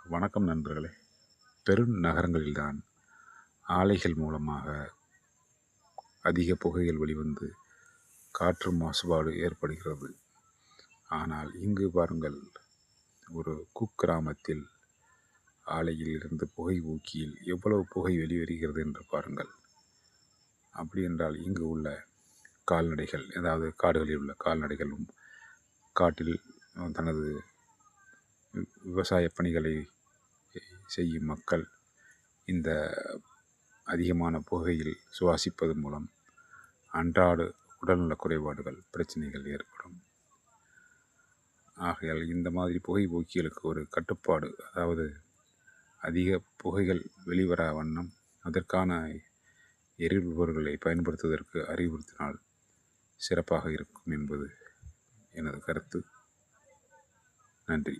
வணக்கம் நண்பர்களே. பெருநகரங்களில்தான் ஆலைகள் மூலமாக அதிக புகைகள் வெளிவந்து காற்று மாசுபாடு ஏற்படுகிறது. ஆனால் இங்கு பாருங்கள், ஒரு குக்கிராமத்தில் ஆலையில் இருந்து புகை ஊக்கியில் எவ்வளவு புகை வெளிவருகிறது என்று பாருங்கள். அப்படி என்றால் இங்கு உள்ள கால்நடைகள், அதாவது காடுகளில் உள்ள கால்நடைகளும் காட்டில் தனது விவசாய பணிகளை செய்யும் மக்கள் இந்த அதிகமான புகையில் சுவாசிப்பது மூலம் அன்றாட உடல்நலக் குறைபாடுகள், பிரச்சனைகள் ஏற்படும். ஆகையால் இந்த மாதிரி புகை ஊக்கிகளுக்கு ஒரு கட்டுப்பாடு, அதாவது அதிக புகைகள் வெளிவரா வண்ணம் அதற்கான எரிபொருள்களை பயன்படுத்துவதற்கு அறிவுறுத்தினால் சிறப்பாக இருக்கும் என்பது எனது கருத்து. நன்றி.